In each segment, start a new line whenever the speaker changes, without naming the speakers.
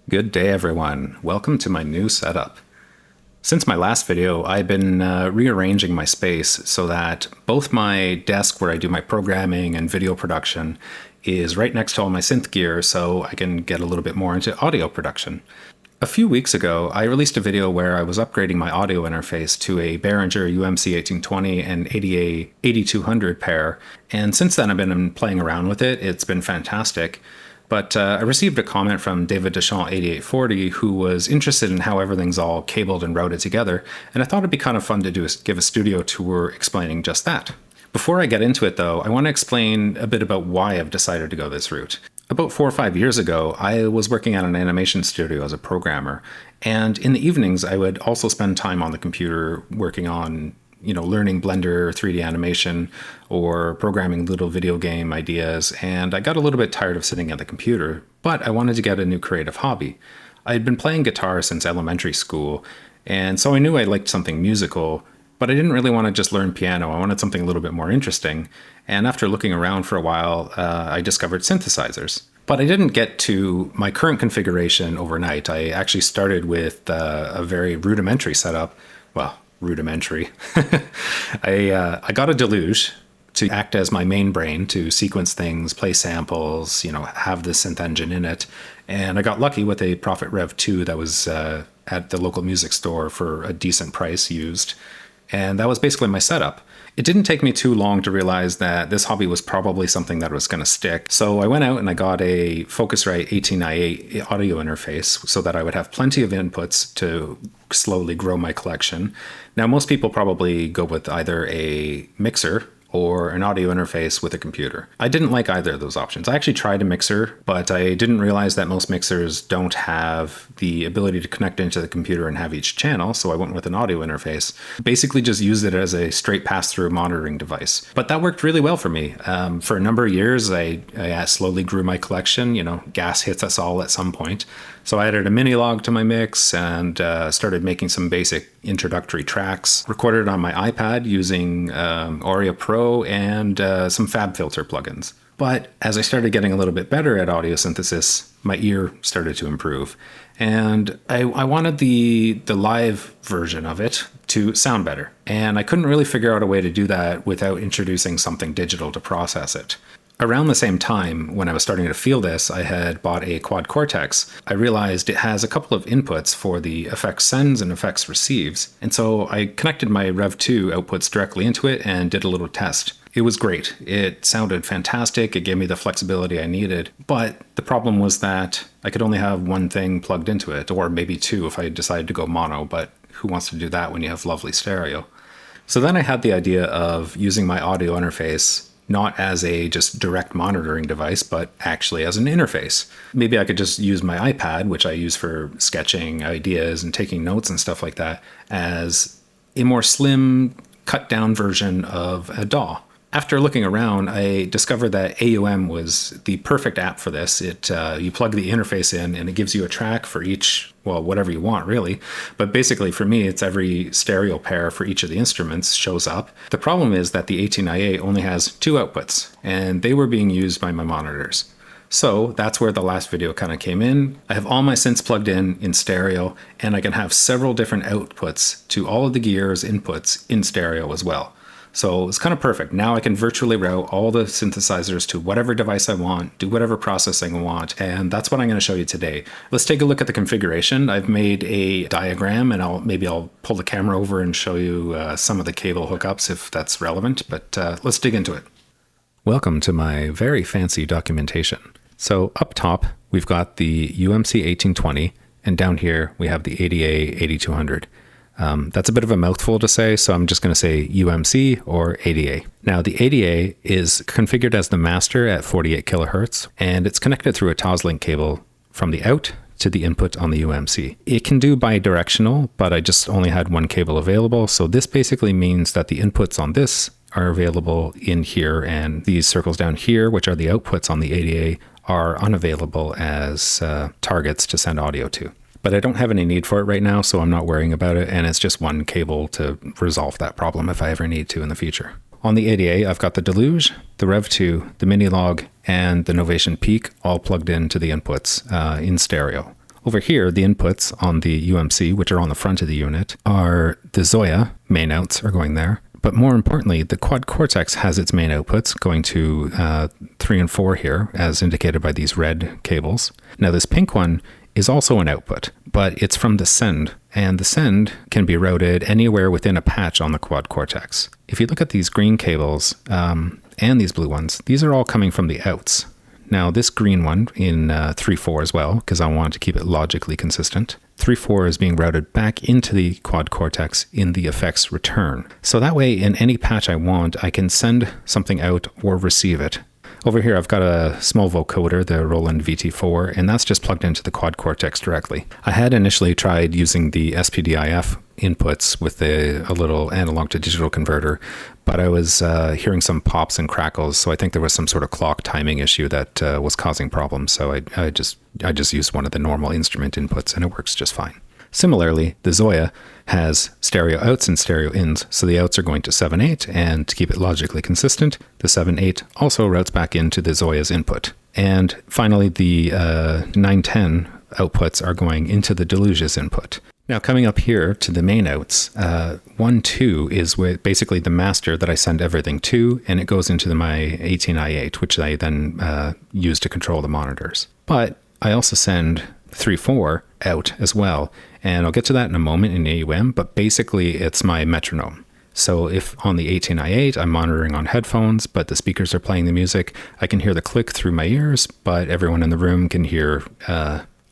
Good day everyone, welcome to my new setup. Since my last video, I've been rearranging my space so that both my desk where I do my programming and video production is right next to all my synth gear so I can get a little bit more into audio production. A few weeks ago, I released a video where I was upgrading my audio interface to a Behringer UMC1820 and ADA8200 pair, and since then I've been playing around with it. It's been fantastic. But I received a comment from David Deschamps 8840 who was interested in how everything's all cabled and routed together, and I thought it'd be kind of fun to give a studio tour explaining just that. Before I get into it though, I want to explain a bit about why I've decided to go this route. About 4 or 5 years ago, I was working at an animation studio as a programmer, and in the evenings I would also spend time on the computer working on learning Blender 3D animation or programming little video game ideas, and I got a little bit tired of sitting at the computer, but I wanted to get a new creative hobby. I had been playing guitar since elementary school, and so I knew I liked something musical, but I didn't really want to just learn piano. I wanted something a little bit more interesting, and after looking around for a while, I discovered synthesizers. But I didn't get to my current configuration overnight. I actually started with a very rudimentary setup. Well, rudimentary. I got a Deluge to act as my main brain to sequence things, play samples, have the synth engine in it. And I got lucky with a Prophet REV2 that was at the local music store for a decent price used. And that was basically my setup. It didn't take me too long to realize that this hobby was probably something that was going to stick. So I went out and I got a Focusrite 18i8 audio interface so that I would have plenty of inputs to slowly grow my collection. Now, most people probably go with either a mixer or an audio interface with a computer. I didn't like either of those options. I actually tried a mixer, but I didn't realize that most mixers don't have the ability to connect into the computer and have each channel, so I went with an audio interface. Basically just used it as a straight pass-through monitoring device. But that worked really well for me. For a number of years, I slowly grew my collection. Gas hits us all at some point. So I added a Minilogue to my mix and started making some basic introductory tracks. Recorded on my iPad using Audio Pro and some FabFilter plugins. But as I started getting a little bit better at audio synthesis, my ear started to improve. And I wanted the live version of it to sound better. And I couldn't really figure out a way to do that without introducing something digital to process it. Around the same time, when I was starting to feel this, I had bought a quad Cortex. I realized it has a couple of inputs for the effects sends and effects receives. And so I connected my Rev2 outputs directly into it and did a little test. It was great. It sounded fantastic. It gave me the flexibility I needed. But the problem was that I could only have one thing plugged into it, or maybe two if I decided to go mono, but who wants to do that when you have lovely stereo? So then I had the idea of using my audio interface not as a just direct monitoring device, but actually as an interface. Maybe I could just use my iPad, which I use for sketching ideas and taking notes and stuff like that, as a more slim, cut down version of a DAW. After looking around, I discovered that AUM was the perfect app for this. You plug the interface in and it gives you a track for each, well, whatever you want really. But basically for me, it's every stereo pair for each of the instruments shows up. The problem is that the 18i8 only has 2 outputs and they were being used by my monitors. So that's where the last video kind of came in. I have all my synths plugged in stereo, and I can have several different outputs to all of the gear's inputs in stereo as well. So it's kind of perfect. Now I can virtually route all the synthesizers to whatever device I want, do whatever processing I want, and that's what I'm going to show you today. Let's take a look at the configuration. I've made a diagram, and I'll pull the camera over and show you some of the cable hookups if that's relevant, but let's dig into it. Welcome to my very fancy documentation. So up top, we've got the UMC1820, and down here we have the ADA8200. That's a bit of a mouthful to say, so I'm just going to say UMC or ADA. Now the ADA is configured as the master at 48 kilohertz, and it's connected through a Toslink cable from the out to the input on the UMC. It can do bidirectional, but I just only had one cable available, so this basically means that the inputs on this are available in here, and these circles down here, which are the outputs on the ADA, are unavailable as targets to send audio to. But I don't have any need for it right now, so I'm not worrying about it, and it's just one cable to resolve that problem if I ever need to in the future. On the ADA, I've got the Deluge, the REV2, the Minilogue, and the Novation Peak all plugged into the inputs in stereo. Over here, the inputs on the UMC, which are on the front of the unit, are the Zoia main outs are going there. But more importantly, the Quad Cortex has its main outputs going to 3 and 4 here, as indicated by these red cables. Now this pink one is also an output, but it's from the send, and the send can be routed anywhere within a patch on the Quad Cortex. If you look at these green cables and these blue ones, these are all coming from the outs. Now this green one in 3.4 as well, because I want to keep it logically consistent. 3.4 is being routed back into the Quad Cortex in the effects return. So that way in any patch I want, I can send something out or receive it. Over here I've got a small vocoder, the Roland VT4, and that's just plugged into the Quad Cortex directly. I had initially tried using the SPDIF inputs with a little analog to digital converter, but I was hearing some pops and crackles, so I think there was some sort of clock timing issue that was causing problems, so I just used one of the normal instrument inputs and it works just fine. Similarly, the Zoia has stereo outs and stereo ins, so the outs are going to 7/8, and to keep it logically consistent, the 7/8 also routes back into the Zoia's input. And finally, the 910 outputs are going into the Deluge's input. Now coming up here to the main outs, 1.2 is basically the master that I send everything to, and it goes into my 18i8, which I then use to control the monitors. But I also send 3.4 out as well, and I'll get to that in a moment in AUM, but basically it's my metronome. So if on the 18i8 I'm monitoring on headphones, but the speakers are playing the music, I can hear the click through my ears, but everyone in the room can hear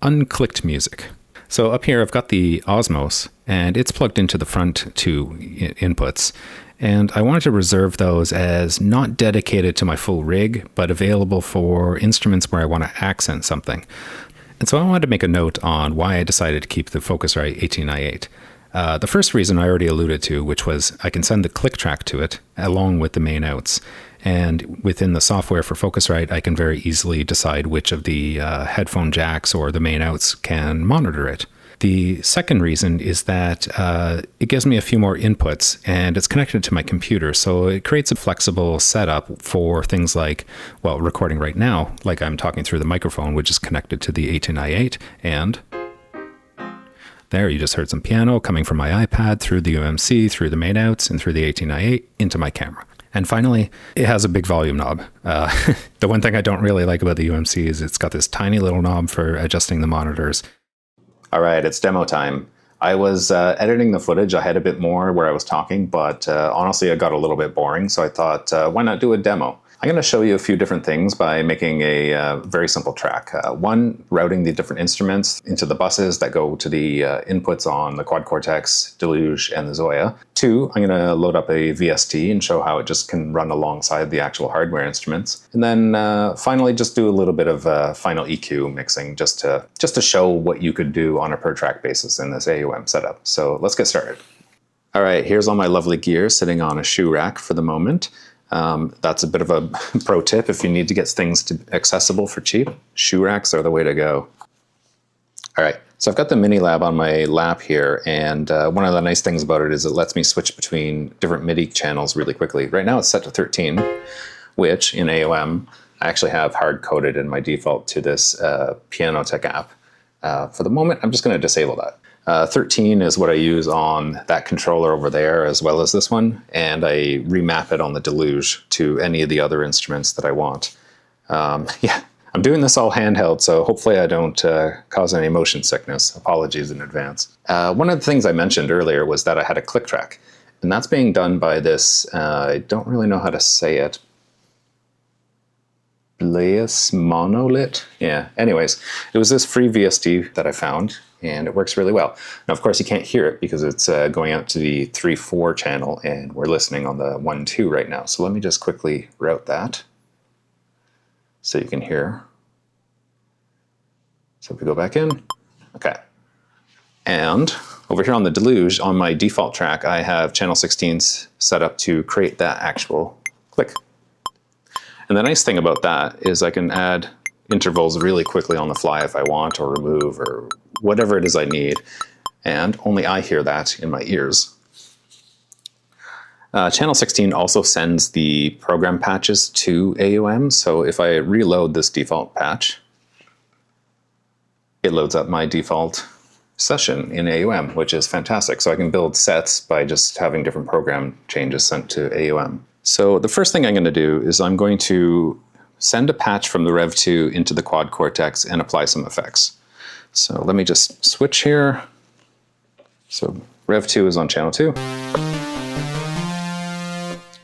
unclicked music. So up here I've got the Osmos, and it's plugged into the front two inputs. And I wanted to reserve those as not dedicated to my full rig, but available for instruments where I want to accent something. And so I wanted to make a note on why I decided to keep the Focusrite 18i8. The first reason I already alluded to, which was I can send the click track to it along with the main outs. And within the software for Focusrite, I can very easily decide which of the headphone jacks or the main outs can monitor it. The second reason is that it gives me a few more inputs, and it's connected to my computer, so it creates a flexible setup for things like, well, recording right now, like I'm talking through the microphone, which is connected to the 18i8, and there you just heard some piano coming from my iPad through the UMC, through the main outs, and through the 18i8 into my camera. And finally, it has a big volume knob. The one thing I don't really like about the UMC is it's got this tiny little knob for adjusting the monitors. All right, it's demo time. I was editing the footage. I had a bit more where I was talking, but honestly, it got a little bit boring. So I thought, why not do a demo? I'm going to show you a few different things by making a very simple track. One, routing the different instruments into the buses that go to the inputs on the Quad Cortex, Deluge, and the Zoia. Two, I'm going to load up a VST and show how it just can run alongside the actual hardware instruments. And then finally, just do a little bit of final EQ mixing just to show what you could do on a per track basis in this AUM setup. So let's get started. All right, here's all my lovely gear sitting on a shoe rack for the moment. That's a bit of a pro tip if you need to get things accessible for cheap. Shoe racks are the way to go. All right, so I've got the Minilogue on my lap here, and one of the nice things about it is it lets me switch between different MIDI channels really quickly. Right now it's set to 13, which in AUM I actually have hard-coded in my default to this Piano Tech app. For the moment, I'm just going to disable that. 13 is what I use on that controller over there as well as this one, and I remap it on the Deluge to any of the other instruments that I want. Yeah, I'm doing this all handheld, so hopefully I don't cause any motion sickness. Apologies in advance. One of the things I mentioned earlier was that I had a click track, and that's being done by this, I don't really know how to say it, Blaeus Monolith? Yeah, anyways, it was this free VST that I found, and it works really well. Now, of course, you can't hear it because it's going out to the 3.4 channel, and we're listening on the 1.2 right now. So let me just quickly route that so you can hear. So if we go back in, okay. And over here on the Deluge, on my default track, I have channel 16s set up to create that actual click. And the nice thing about that is I can add intervals really quickly on the fly if I want, or remove, or whatever it is I need. And only I hear that in my ears. Channel 16 also sends the program patches to AUM. So if I reload this default patch, it loads up my default session in AUM, which is fantastic. So I can build sets by just having different program changes sent to AUM. So the first thing I'm going to do is I'm going to send a patch from the REV2 into the Quad Cortex and apply some effects. So let me just switch here. So REV2 is on channel 2.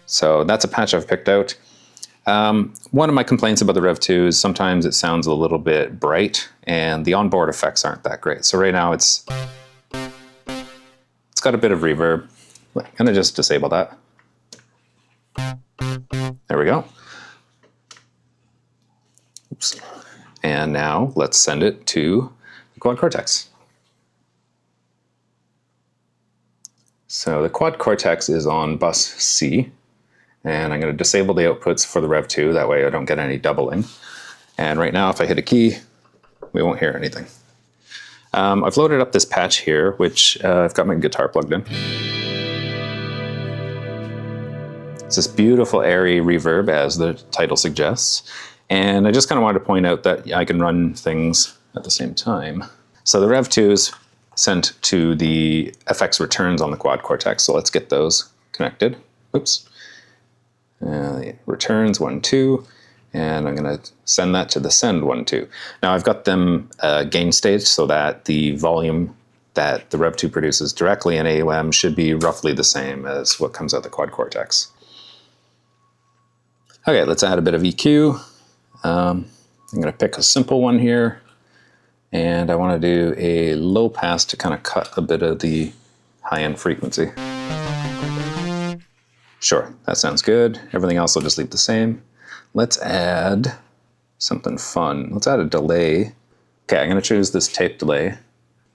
So that's a patch I've picked out. One of my complaints about the REV2 is sometimes it sounds a little bit bright and the onboard effects aren't that great. So right now it's got a bit of reverb. I'm gonna just disable that. There we go. Oops. And now let's send it to the Quad Cortex. So the Quad Cortex is on bus C. And I'm going to disable the outputs for the REV2, that way I don't get any doubling. And right now, if I hit a key, we won't hear anything. I've loaded up this patch here, which I've got my guitar plugged in. It's this beautiful airy reverb, as the title suggests. And I just kind of wanted to point out that I can run things at the same time. So the REV2 is sent to the FX returns on the Quad Cortex, so let's get those connected. Oops. The returns 1, 2, and I'm going to send that to the send 1, 2. Now I've got them gain staged so that the volume that the REV2 produces directly in AUM should be roughly the same as what comes out the Quad Cortex. Okay, let's add a bit of EQ. I'm going to pick a simple one here, and I want to do a low pass to kind of cut a bit of the high-end frequency. Sure, that sounds good. Everything else will just leave the same. Let's add something fun. Let's add a delay. Okay, I'm gonna choose this tape delay.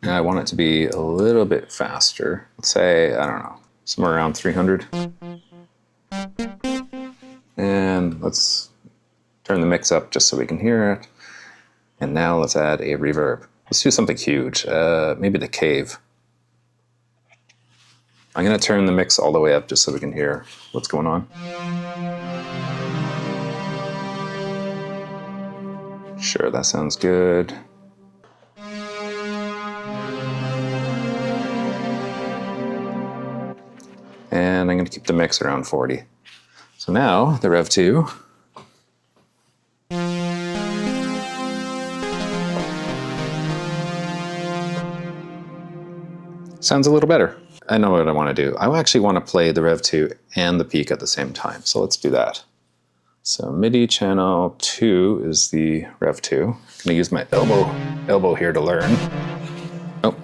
And I want it to be a little bit faster. Let's say, I don't know, somewhere around 300. And let's turn the mix up just so we can hear it. And now let's add a reverb. Let's do something huge, maybe the cave. I'm going to turn the mix all the way up just so we can hear what's going on. Sure, that sounds good. And I'm going to keep the mix around 40. So now the REV2. Sounds a little better. I know what I want to do. I actually want to play the REV2 and the peak at the same time. So let's do that. So MIDI channel 2 is the REV2. I'm going to use my elbow here to learn. Oh,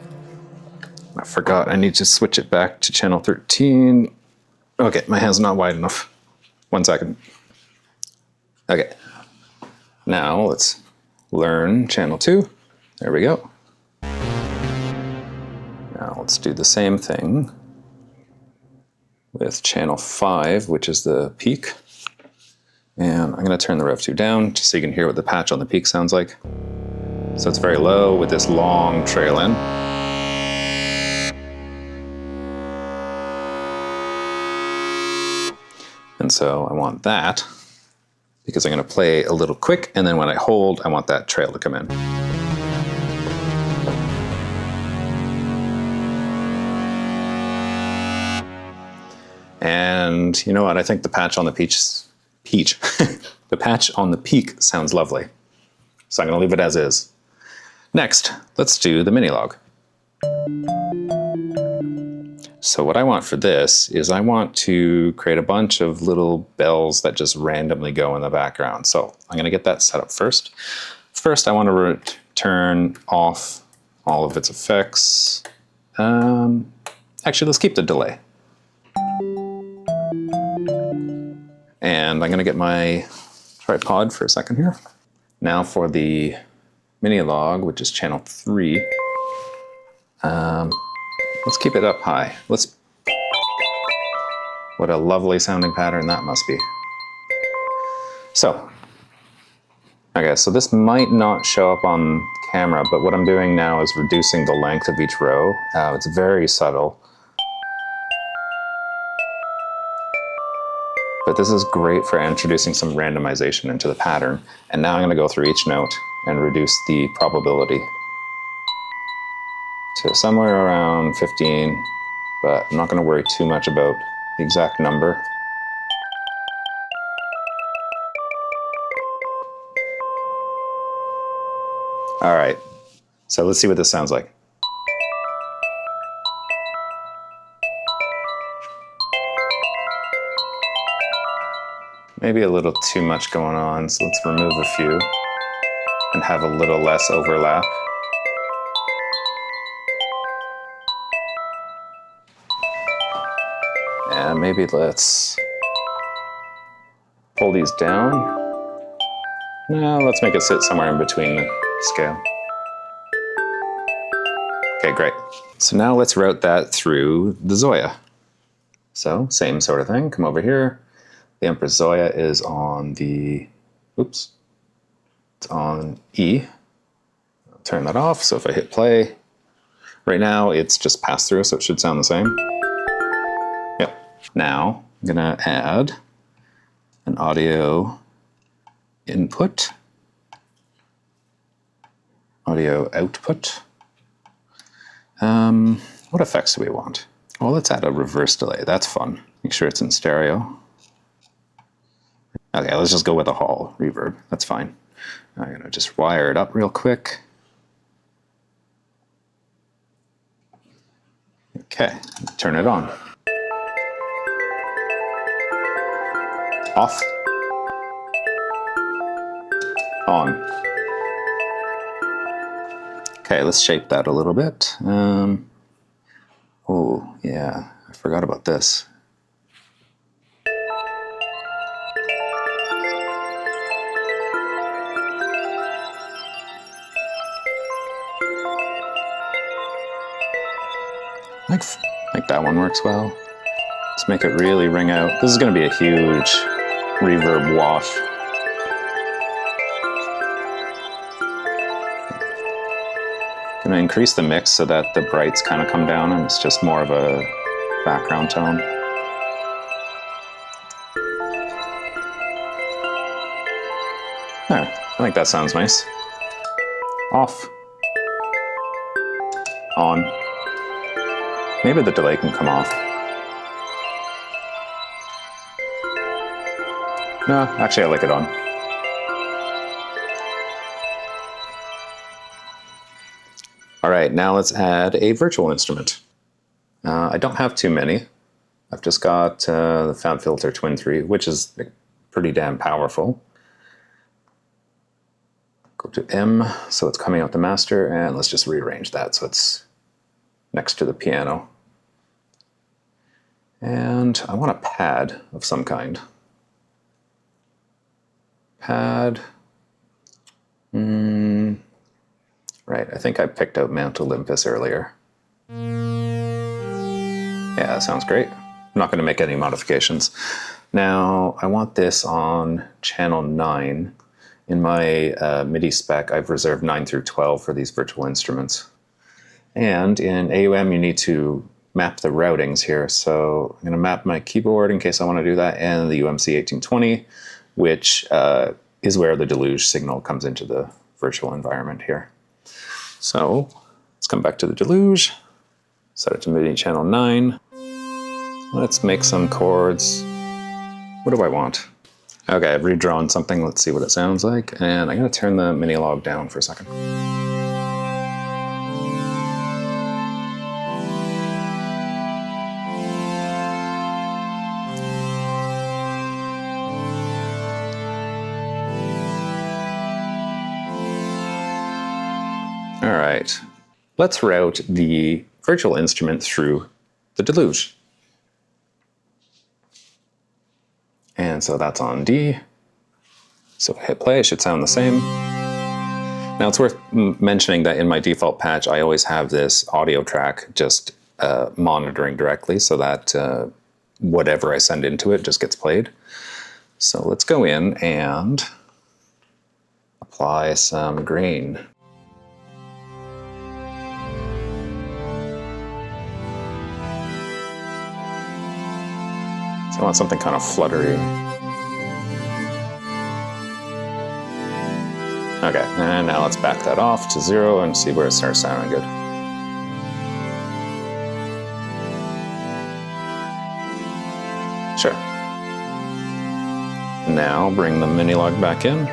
I forgot. I need to switch it back to channel 13. Okay, my hand's not wide enough. 1 second. Okay. Now let's learn channel 2. There we go. Now let's do the same thing with channel 5, which is the peak. And I'm going to turn the REV2 down just so you can hear what the patch on the peak sounds like. So it's very low with this long trail in. And so I want that because I'm going to play a little quick, and then when I hold, I want that trail to come in. And you know what? I think the patch on the the patch on the peak sounds lovely. So I'm going to leave it as is. Next, let's do the Minilogue. So what I want for this is I want to create a bunch of little bells that just randomly go in the background. So I'm going to get that set up first. First, I want to turn off all of its effects. Actually, let's keep the delay. And I'm going to get my tripod for a second here. Now for the Minilogue, which is channel 3. Let's keep it up high. What a lovely sounding pattern that must be. So, okay, so this might not show up on camera, but what I'm doing now is reducing the length of each row. It's very subtle. But this is great for introducing some randomization into the pattern. And now I'm going to go through each note and reduce the probability. to somewhere around 15, but I'm not going to worry too much about the exact number. All right, so let's see what this sounds like. Maybe a little too much going on, so let's remove a few and have a little less overlap. And maybe let's pull these down. No, let's make it sit somewhere in between the scale. Okay, great. So now let's route that through the Zoia. So same sort of thing, come over here. The Empress Zoia is on the, oops, it's on E. I'll turn that off, so if I hit play, right now it's just pass through, so it should sound the same. Yep. Now I'm gonna add an audio input, audio output. What effects do we want? Well, let's add a reverse delay, that's fun. Make sure it's in stereo. Okay, let's just go with a Hall reverb, that's fine. I'm gonna just wire it up real quick. Okay, turn it on. Off. On. Okay, let's shape that a little bit. Oh, yeah, I forgot about this. Like that one works well. Let's make it really ring out. This is going to be a huge reverb wash. Going to increase the mix so that the brights kind of come down and it's just more of a background tone. There, I think that sounds nice. Off. On. Maybe the delay can come off. No, actually I like it on. All right, now let's add a virtual instrument. I don't have too many. I've just got the FabFilter Twin 3, which is pretty damn powerful. Go to M, so it's coming out the master, and let's just rearrange that so it's next to the piano. And I want a pad of some kind. Pad. Right, I think I picked out Mount Olympus earlier. Yeah, that sounds great. I'm not going to make any modifications. Now, I want this on channel 9. In my MIDI spec, I've reserved 9 through 12 for these virtual instruments. And in AUM, you need to map the routings here. So I'm going to map my keyboard in case I want to do that, and the UMC1820, which is where the Deluge signal comes into the virtual environment here. So let's come back to the Deluge, set it to MIDI channel 9. Let's make some chords. What do I want? Okay, I've redrawn something. Let's see what it sounds like. And I'm going to turn the Minilogue down for a second. All right, let's route the virtual instrument through the Deluge. And so that's on D. So hit play, it should sound the same. Now it's worth mentioning that in my default patch, I always have this audio track just monitoring directly so that whatever I send into it just gets played. So let's go in and apply some grain. So I want something kind of fluttery. Okay, and now let's back that off to 0 and see where it starts sounding good. Now bring the Minilogue back in.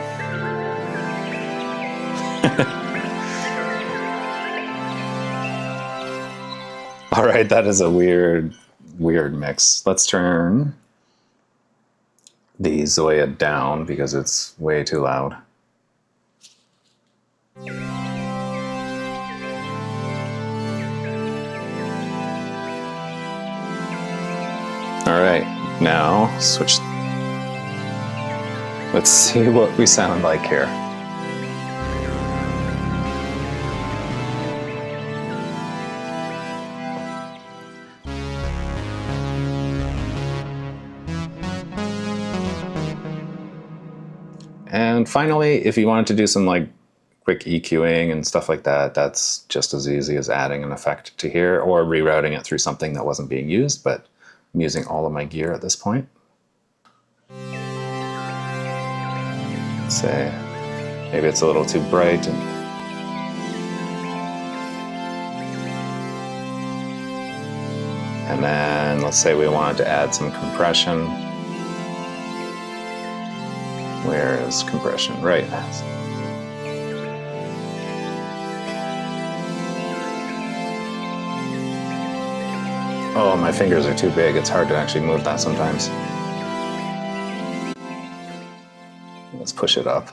All right, that is a weird mix. Let's turn the Zoia down because it's way too loud. All right, now switch. Let's see what we sound like here. And finally, if you wanted to do some like quick EQing and stuff like that, that's just as easy as adding an effect to here or rerouting it through something that wasn't being used, but I'm using all of my gear at this point. Say, maybe it's a little too bright. And then let's say we wanted to add some compression. Where is compression? Right. Oh, my fingers are too big. It's hard to actually move that sometimes. Let's push it up.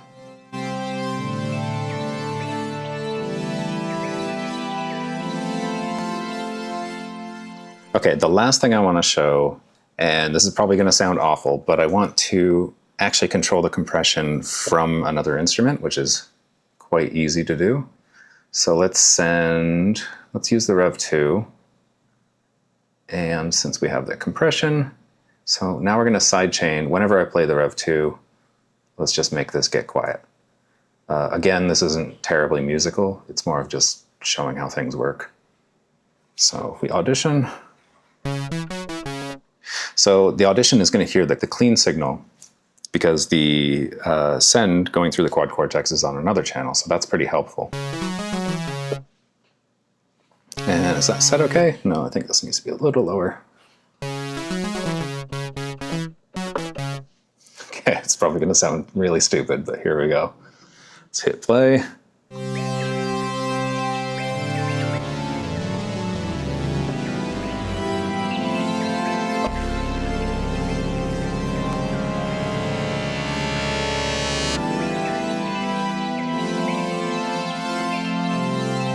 Okay, the last thing I want to show, and this is probably going to sound awful, but I want to actually control the compression from another instrument, which is quite easy to do. So let's use the REV2. And since we have the compression, so now we're going to sidechain. Whenever I play the REV2, let's just make this get quiet. Again, this isn't terribly musical. It's more of just showing how things work. So if we audition. So the audition is going to hear the clean signal because the send going through the quad cortex is on another channel. So that's pretty helpful. And is that set okay? No, I think this needs to be a little lower. Okay, it's probably going to sound really stupid, but here we go. Let's hit play.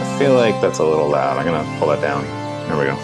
I feel like that's a little loud. I'm going to pull that down. There we go.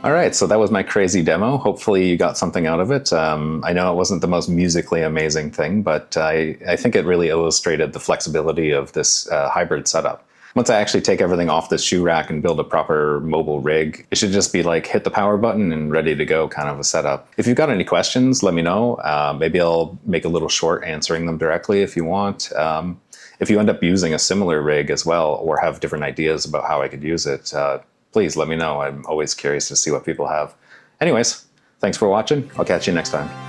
All right, so that was my crazy demo. Hopefully you got something out of it. I know it wasn't the most musically amazing thing, but I think it really illustrated the flexibility of this hybrid setup. Once I actually take everything off the shoe rack and build a proper mobile rig, it should just be like hit the power button and ready to go kind of a setup. If you've got any questions, let me know. Maybe I'll make a little short answering them directly if you want. If you end up using a similar rig as well or have different ideas about how I could use it, please let me know. I'm always curious to see what people have. Anyways, thanks for watching. I'll catch you next time.